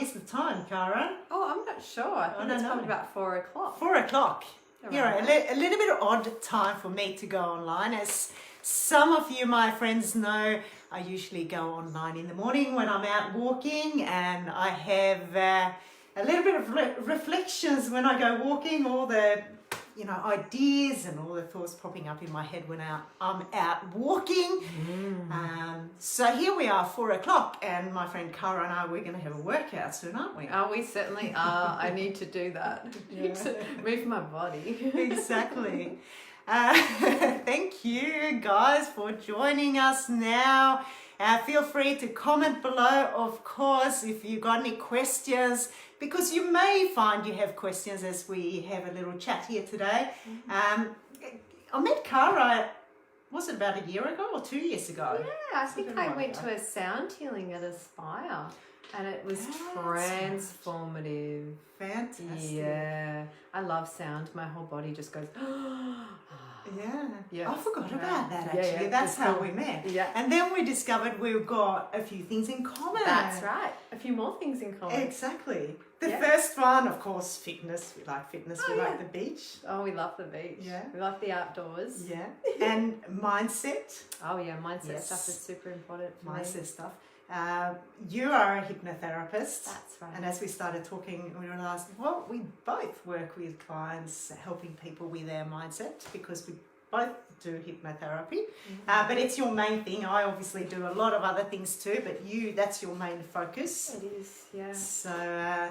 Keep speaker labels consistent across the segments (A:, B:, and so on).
A: is the time, Cara?
B: Oh, I'm not sure. I think it's probably about 4 o'clock.
A: 4 o'clock.
B: Around
A: A little bit of odd time for me to go online. As some of you, my friends, know, I usually go online in the morning when I'm out walking, and I have a little bit of reflections when I go walking, all the ideas and all the thoughts popping up in my head when I'm out walking. So here we are, 4 o'clock, and my friend Cara and I, we're going to have a workout soon, aren't we?
B: Oh, we certainly are. I need to do that. Move my body.
A: Exactly. Thank you guys for joining us now. Feel free to comment below, of course, if you've got any questions, because you may find you have questions as we have a little chat here today. I met Cara, was it about a year ago or 2 years ago?
B: Yeah, I think I went to a sound healing at Aspire, and it was transformative.
A: Fantastic.
B: Yeah, I love sound. My whole body just goes,
A: Yeah. I forgot about that actually.
B: Yeah,
A: That's how we met.
B: Yeah.
A: And then we discovered we've got a few things in common.
B: That's right. A few more things in common.
A: Exactly. The first one, of course, fitness. We like fitness. We like the beach.
B: Oh, we love the beach.
A: Yeah.
B: We love the outdoors.
A: Yeah. And mindset.
B: Oh, yeah. Mindset stuff is super important for me.
A: Mindset stuff. You are a hypnotherapist.
B: That's right.
A: And as we started talking, we realised, well, we both work with clients, helping people with their mindset, because we both do hypnotherapy. But it's your main thing. I obviously do a lot of other things too, but that's your main focus.
B: It is, yeah.
A: So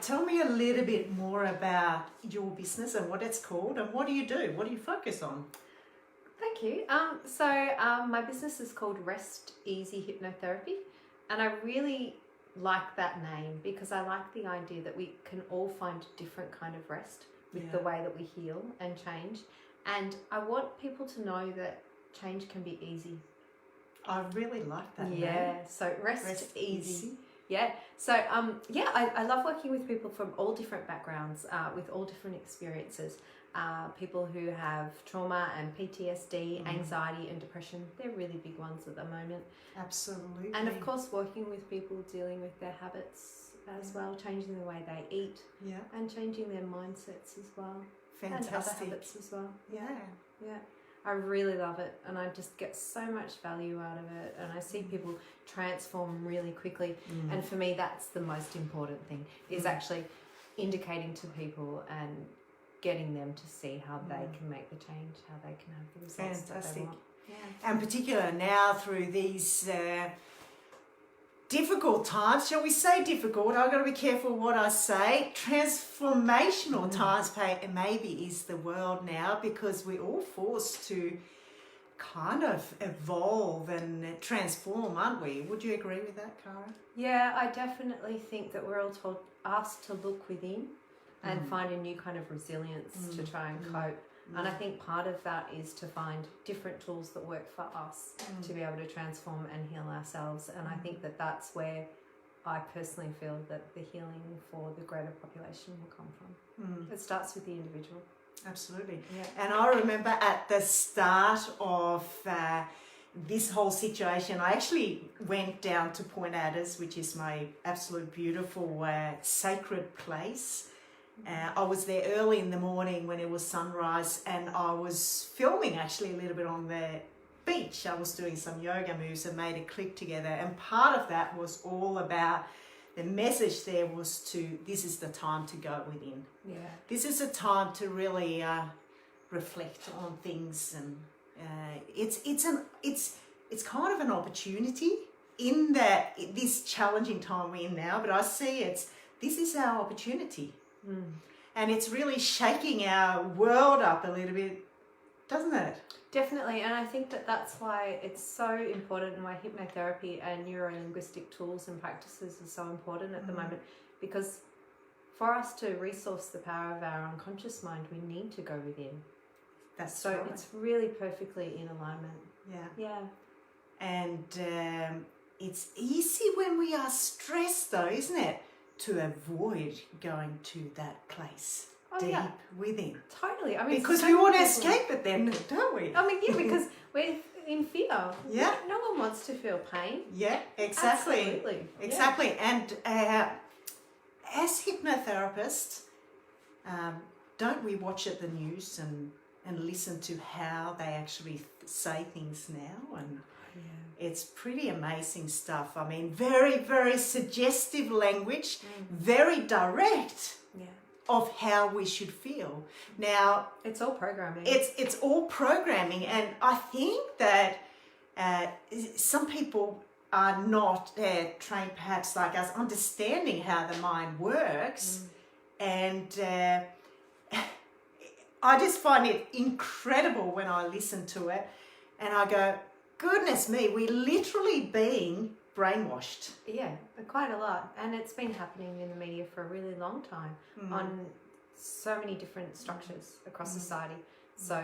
A: tell me a little bit more about your business and what it's called, and what do you do? What do you focus on?
B: Thank you. My business is called Rest Easy Hypnotherapy, and I really like that name because I like the idea that we can all find a different kind of rest with the way that we heal and change. And I want people to know that change can be easy.
A: I really like that name.
B: Yeah, so Rest Easy. Yeah, so I love working with people from all different backgrounds, with all different experiences. People who have trauma and PTSD, anxiety and depression, they're really big ones at the moment.
A: Absolutely.
B: And of course working with people dealing with their habits as well, changing the way they eat and changing their mindsets as well.
A: Fantastic.
B: And other habits as well.
A: Yeah.
B: I really love it, and I just get so much value out of it, and I see people transform really quickly. And for me, that's the most important thing, is actually indicating to people and getting them to see how they can make the change, how they can have the results that they want.
A: And particular now through these difficult times, shall we say difficult? I've got to be careful what I say. Transformational times maybe is the world now, because we're all forced to kind of evolve and transform, aren't we? Would you agree with that, Cara?
B: Yeah, I definitely think that we're all asked to look within and find a new kind of resilience to try and cope. And I think part of that is to find different tools that work for us to be able to transform and heal ourselves. And I think that that's where I personally feel that the healing for the greater population will come from. It starts with the individual.
A: Absolutely.
B: Yeah.
A: And I remember at the start of this whole situation, I actually went down to Point Adders, which is my absolute beautiful sacred place. I was there early in the morning when it was sunrise, and I was filming actually a little bit on the beach. I was doing some yoga moves and made a click together, and part of that was all about the message there was this is the time to go within. Yeah. This is a time to really reflect on things, and it's kind of an opportunity in this challenging time we're in now, but I see this is our opportunity. And it's really shaking our world up a little bit, doesn't it?
B: Definitely, and I think that that's why it's so important, and why hypnotherapy and neuro-linguistic tools and practices are so important at the moment, because for us to resource the power of our unconscious mind, we need to go within.
A: That's
B: so
A: right.
B: It's really perfectly in alignment. Yeah.
A: And it's easy when we are stressed, though, isn't it, to avoid going to that place deep within.
B: Totally. I mean,
A: because we want to escape it then, don't we?
B: I mean, yeah, because we're in fear.
A: Yeah.
B: No one wants to feel pain.
A: Yeah, exactly.
B: Absolutely.
A: Exactly.
B: Yeah.
A: as hypnotherapists, don't we watch at the news and listen to how they actually say things now? And it's pretty amazing stuff. I mean, very, very suggestive language, very direct of how we should feel. Now,
B: it's all programming.
A: It's all programming, and I think that some people are not trained, perhaps like us, understanding how the mind works, and I just find it incredible when I listen to it, and I go, goodness me, we're literally being brainwashed.
B: Yeah, quite a lot. And it's been happening in the media for a really long time on so many different structures across society. So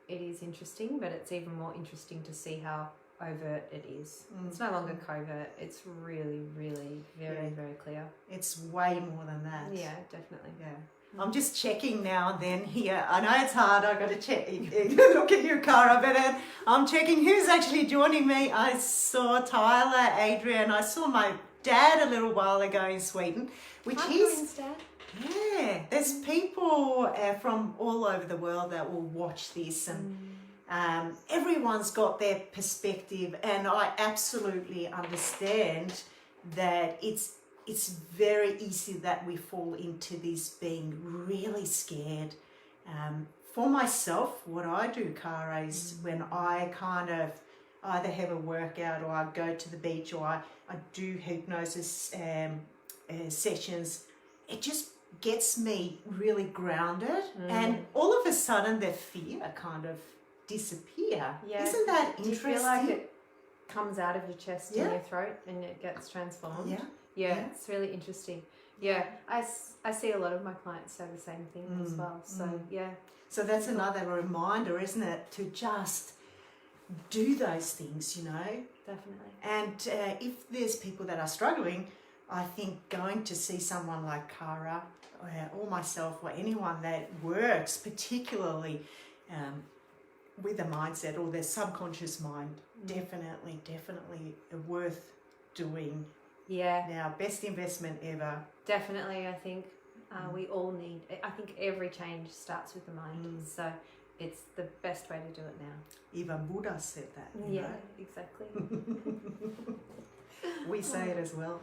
B: it is interesting, but it's even more interesting to see how overt it is. It's no longer covert. It's really, really very, very clear.
A: It's way more than that.
B: Yeah, definitely.
A: Yeah. I'm just checking now and then here. I know it's hard. I've got to check. Look at you, Cara. But I'm checking who's actually joining me. I saw Tyler, Adrian. I saw my dad a little while ago in Sweden, which is...
B: Dad.
A: Yeah, there's people from all over the world that will watch this, and everyone's got their perspective, and I absolutely understand that it's very easy that we fall into this being really scared. For myself, what I do, Cara, is when I kind of either have a workout or I go to the beach or I do hypnosis sessions, it just gets me really grounded, and all of a sudden the fear kind of disappear.
B: Yeah.
A: Isn't that interesting?
B: Do you feel like it comes out of your chest and your throat and it gets transformed? Yeah, it's really interesting. Yeah, I see a lot of my clients say the same thing as well. So
A: so that's another reminder, isn't it, to just do those things, you know.
B: Definitely.
A: And if there's people that are struggling, I think going to see someone like Cara or myself or anyone that works particularly with the mindset or their subconscious mind, definitely worth doing.
B: Yeah.
A: Now, best investment ever.
B: Definitely, I think we all need... I think every change starts with the mind. So it's the best way to do it now.
A: Even Buddha said that. You know?
B: Exactly.
A: We say it as well.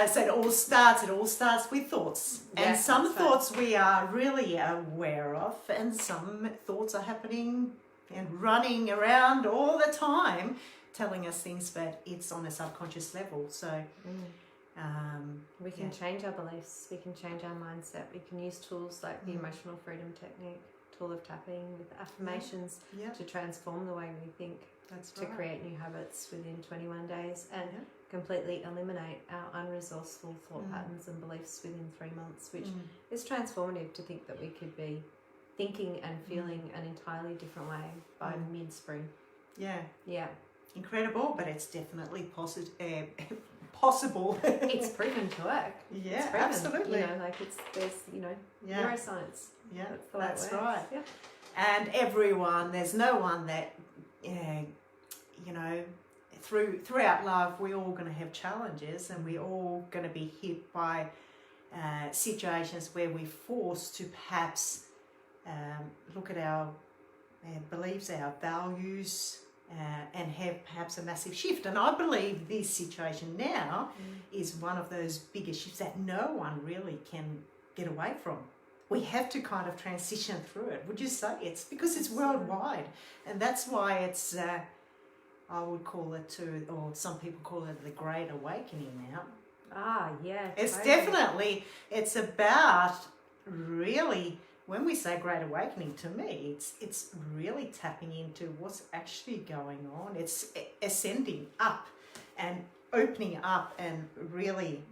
A: So it all starts with thoughts. And some thoughts we are really aware of, and some thoughts are happening and running around all the time, telling us things, but it's on a subconscious level. So
B: we can change our beliefs, we can change our mindset, we can use tools like the emotional freedom technique, tool of tapping with affirmations to transform the way we think.
A: That's
B: to create new habits within 21 days and completely eliminate our unresourceful thought patterns and beliefs within 3 months, which is transformative to think that we could be thinking and feeling an entirely different way by mid-spring. Yeah.
A: Incredible, but it's definitely possible.
B: It's proven to work.
A: Yeah,
B: it's proven,
A: absolutely.
B: You know, like there's neuroscience.
A: Yeah,
B: that's
A: right.
B: Yeah.
A: And everyone, there's no one that, you know, throughout life, we're all going to have challenges, and we're all going to be hit by situations where we're forced to perhaps look at our beliefs, our values, and have perhaps a massive shift. And I believe this situation now is one of those bigger shifts that no one really can get away from. We have to kind of transition through it. Would you say it's because it's worldwide, and that's why it's I would call it or some people call it the Great Awakening now. It's totally. Definitely, it's about really, when we say Great Awakening, to me, it's really tapping into what's actually going on. It's ascending up and opening up and really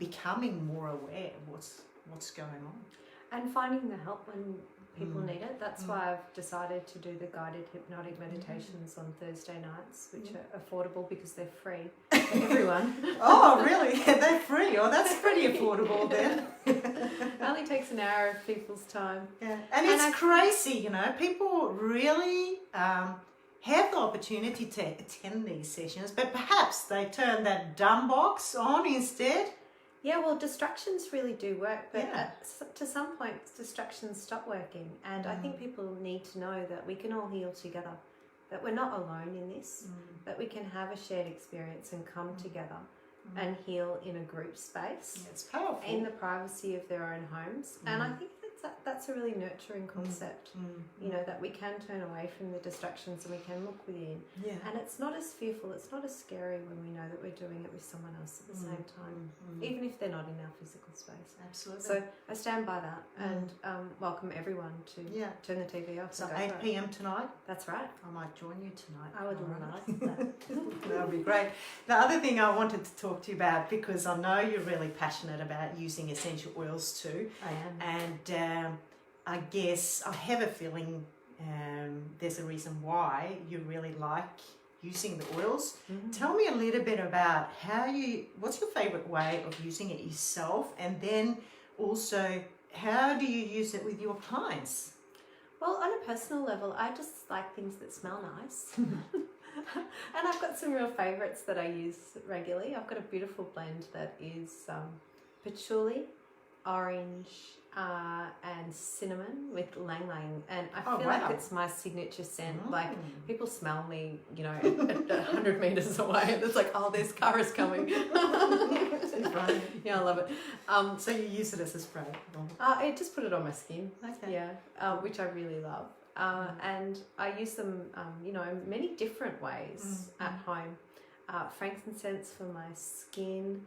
A: becoming more aware of what's going on.
B: And finding the help when people need it. That's why I've decided to do the guided hypnotic meditations on Thursday nights, which are affordable because they're free for everyone.
A: Oh, really? They're free? Oh, that's pretty affordable then.
B: It only takes an hour of people's time.
A: Yeah, and it's crazy, you know. People really have the opportunity to attend these sessions, but perhaps they turn that dumb box on instead.
B: Yeah, well, distractions really do work, but
A: Yeah.
B: to some point, distractions stop working. And I think people need to know that we can all heal together, that we're not alone in this, that we can have a shared experience and come together and heal in a group space.
A: Yeah, it's powerful.
B: In the privacy of their own homes. And I think that's a really nurturing concept, you know, that we can turn away from the distractions and we can look within.
A: Yeah.
B: And it's not as fearful, it's not as scary when we know that we're doing it with someone else at the same time, even if they're not in our physical space.
A: Absolutely.
B: So I stand by that and welcome everyone to turn the TV off.
A: So
B: and go
A: 8
B: for it.
A: p.m. tonight?
B: That's right.
A: I might join you tonight.
B: I would
A: Alright.
B: love that.
A: That would be great. The other thing I wanted to talk to you about, because I know you're really passionate about using essential oils too,
B: I am.
A: and I guess I have a feeling there's a reason why you really like using the oils. Tell me a little bit about what's your favourite way of using it yourself, and then also how do you use it with your clients?
B: Well, on a personal level, I just like things that smell nice. And I've got some real favourites that I use regularly. I've got a beautiful blend that is patchouli, orange, and cinnamon with lang lang, and I feel like it's my signature scent. Like, people smell me, you know, at 100 metres away, and it's like, oh, there's Cara's coming. Yeah, I love it.
A: So you use it as a spray?
B: I just put it on my skin.
A: Okay.
B: Yeah, which I really love. And I use them, you know, in many different ways at home. Frankincense for my skin.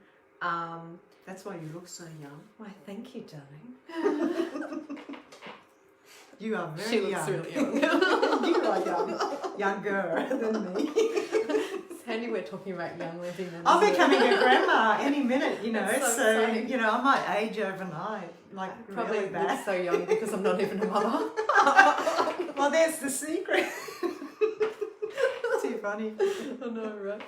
A: That's why you look so young.
B: Why, thank you, darling.
A: You are very
B: She
A: young.
B: looks really young.
A: You are young. Younger than me.
B: It's handy we're talking about young living.
A: I'm becoming a grandma any minute, you know,
B: That's
A: so
B: exciting.
A: you know, I might age overnight. Like,
B: Probably
A: really
B: look
A: bad.
B: so young because I'm not even a mother.
A: Well, there's the secret. Too funny.
B: I know, right?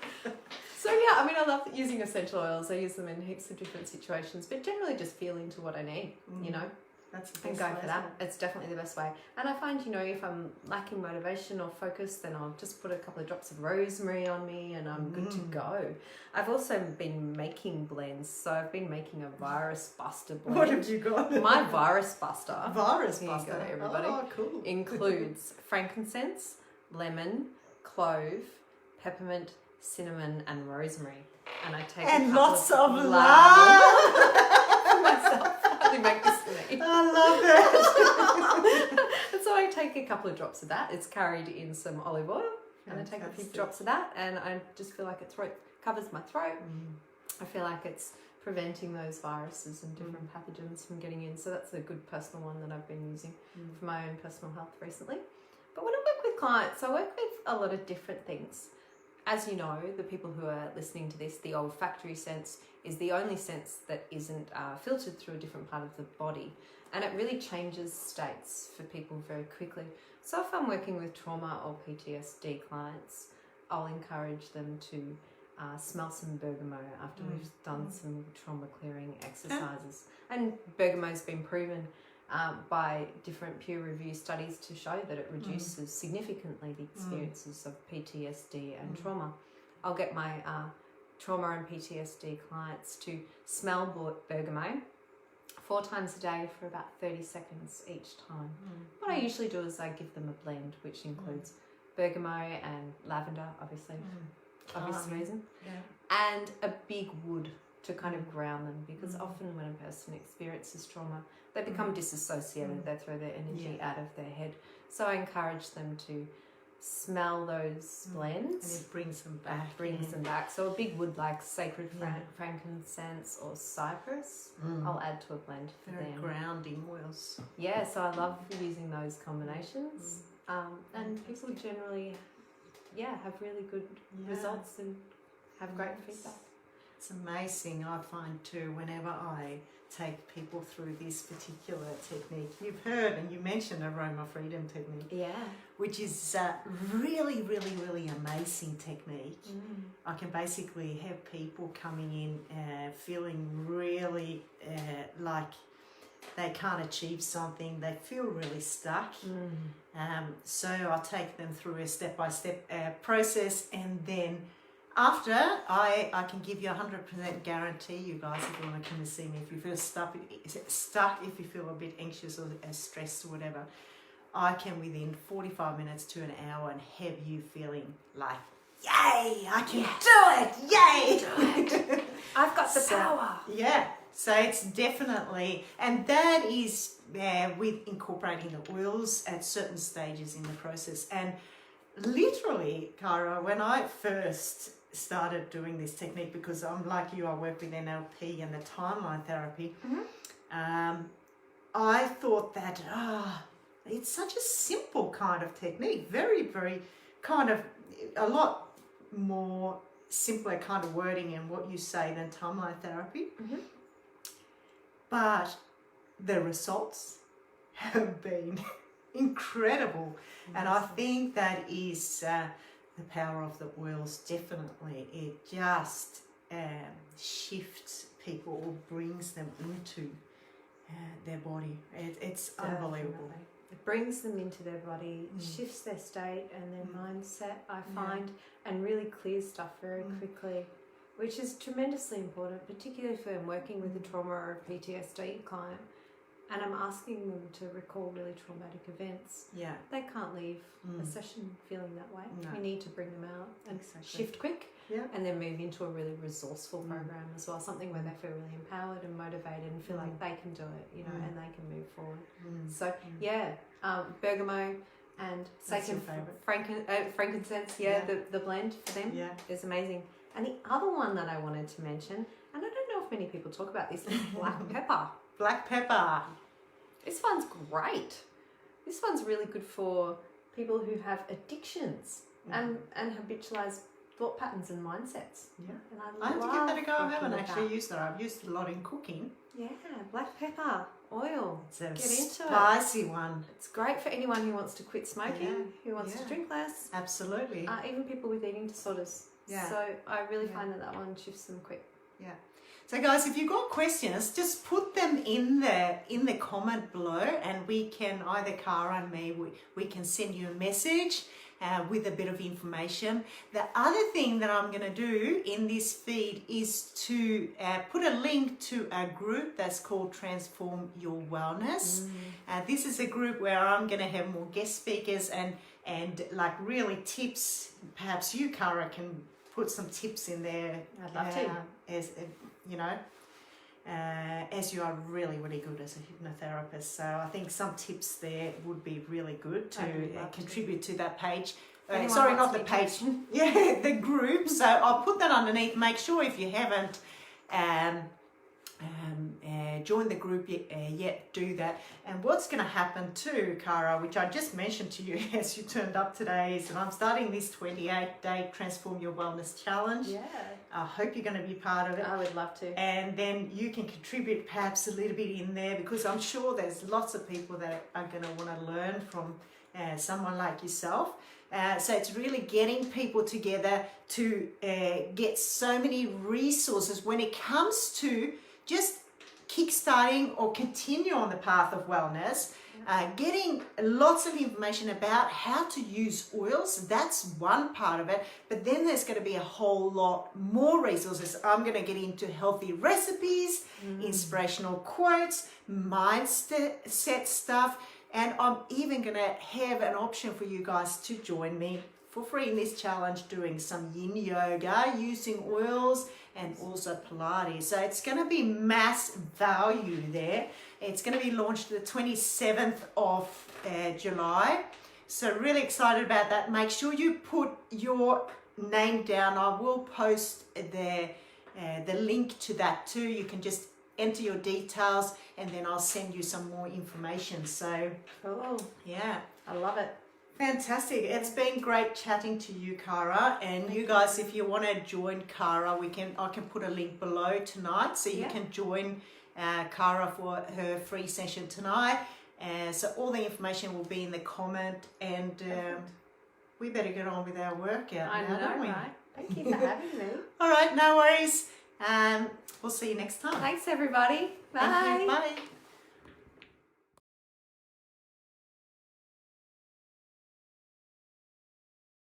B: So yeah, I mean, I love using essential oils. I use them in heaps of different situations, but generally just feel into what I need, you know,
A: That's the
B: and
A: best
B: go
A: way,
B: for that.
A: isn't it?
B: It's definitely the best way. And I find, you know, if I'm lacking motivation or focus, then I'll just put a couple of drops of rosemary on me and I'm good to go. I've also been making blends. So I've been making a virus buster blend.
A: What have you got?
B: My virus buster.
A: Virus
B: Here you
A: buster.
B: go, everybody.
A: Oh, cool.
B: Includes frankincense, lemon, clove, peppermint, cinnamon, and rosemary. And I take
A: And
B: a couple
A: lots of love.
B: for myself. I only make this for me.
A: I love it.
B: And so I take a couple of drops of that. It's carried in some olive oil, and I take a few
A: Fantastic.
B: drops of that, and I just feel like it covers my throat. I feel like it's preventing those viruses and different pathogens from getting in. So that's a good personal one that I've been using for my own personal health recently. But when I work with clients, I work with a lot of different things. As you know, the people who are listening to this, the olfactory sense is the only sense that isn't filtered through a different part of the body. And it really changes states for people very quickly. So if I'm working with trauma or PTSD clients, I'll encourage them to smell some bergamot after we've done some trauma clearing exercises. And bergamot's been proven by different peer-reviewed studies to show that it reduces significantly the experiences of PTSD and trauma. I'll get my trauma and PTSD clients to smell bergamot 4 times a day for about 30 seconds each time. What I usually do is I give them a blend which includes bergamot and lavender, obviously, obvious reason, and a big wood to kind of ground them, because often when a person experiences trauma, they become disassociated, they throw their energy out of their head. So I encourage them to smell those blends.
A: And it brings them back.
B: Brings them back. So a big wood like sacred frankincense or cypress, I'll add to a blend for
A: Very
B: them.
A: grounding oils.
B: Yeah, so I love using those combinations. And people generally, have really good results and have great feedback.
A: It's amazing, I find too, whenever I take people through this particular technique. You've heard and you mentioned aroma freedom technique.
B: Yeah.
A: Which is a really, really, really amazing technique. I can basically have people coming in feeling really like they can't achieve something, they feel really stuck. So I take them through a step-by-step process, and then After, I can give you 100% guarantee, you guys, if you want to come and see me, if you feel stuck, if you feel a bit anxious or stressed or whatever, I can within 45 minutes to an hour and have you feeling like, yay, I can do it, yay!
B: I've got the power.
A: Yeah, so it's definitely, and that is with incorporating the oils at certain stages in the process. And literally, Cara, when I first started doing this technique, because I'm like you, I work with NLP and the timeline therapy, I thought that, it's such a simple kind of technique, very, very kind of a lot more simpler kind of wording and what you say than timeline therapy. But the results have been incredible. And I think that is the power of the oils, definitely. It just shifts people or brings them into their body. It's unbelievable.
B: It brings them into their body, shifts their state and their mindset, I find, and really clears stuff very quickly, which is tremendously important, particularly if I'm working with a trauma or a PTSD client and I'm asking them to recall really traumatic events.
A: Yeah.
B: They can't leave a session feeling that way.
A: No.
B: We need to bring them out and shift quick.
A: Yeah.
B: And then move into a really resourceful program as well, something where they feel really empowered and motivated and feel like they can do it, you know, and they can move forward. So bergamot and sacred frankincense, the blend for them is amazing. And the other one that I wanted to mention, and I don't know if many people talk about this, is black pepper.
A: Black pepper.
B: This one's great. This one's really good for people who have addictions and habitualized thought patterns and mindsets.
A: Yeah.
B: And
A: I have to give that a go. I haven't actually used that. I've used it a lot in cooking.
B: Yeah, black pepper, oil.
A: It's a
B: Get into
A: spicy one.
B: It's great for anyone who wants to quit smoking, who wants to drink less.
A: Absolutely.
B: Even people with eating disorders. Yeah. So I really find that one shifts them quick.
A: Yeah. So guys, if you've got questions, just put them in the comment below, and we can, either Cara and me, we can send you a message with a bit of information. The other thing that I'm going to do in this feed is to put a link to a group that's called Transform Your Wellness. This is a group where I'm going to have more guest speakers and like really tips. Perhaps you, Cara, can put some tips in there.
B: I'd love to.
A: As you know, as you are really, really good as a hypnotherapist. So I think some tips there would be really good to contribute to that page. Sorry, not the page. Yeah, the group. So I'll put that underneath. Make sure if you haven't joined the group yet, do that. And what's going to happen too, Cara, which I just mentioned to you as you turned up today, is that I'm starting this 28-day Transform Your Wellness Challenge. Yeah. I hope you're going to be part of it.
B: I would love to.
A: And then you can contribute perhaps a little bit in there, because I'm sure there's lots of people that are going to want to learn from someone like yourself. So it's really getting people together to get so many resources when it comes to just kickstarting or continue on the path of wellness, getting lots of information about how to use oils. That's one part of it, but then there's going to be a whole lot more resources. I'm going to get into healthy recipes, inspirational quotes, mindset stuff, and I'm even going to have an option for you guys to join me for free in this challenge, doing some yin yoga using oils and also Pilates. So it's going to be mass value there. It's going to be launched the 27th of July. So really excited about that. Make sure you put your name down. I will post the link to that too. You can just enter your details and then I'll send you some more information. So
B: cool.
A: Yeah.
B: I love it.
A: Fantastic. It's been great chatting to you, Cara. And you guys, if you want to join Cara, I can put a link below tonight, so you can join Cara for her free session tonight. So all the information will be in the comment, and we better get on with our workout now, don't we?
B: Right? Thank you for having me.
A: All right, no worries. We'll see you next time.
B: Thanks, everybody. Bye.
A: Thank you. Bye.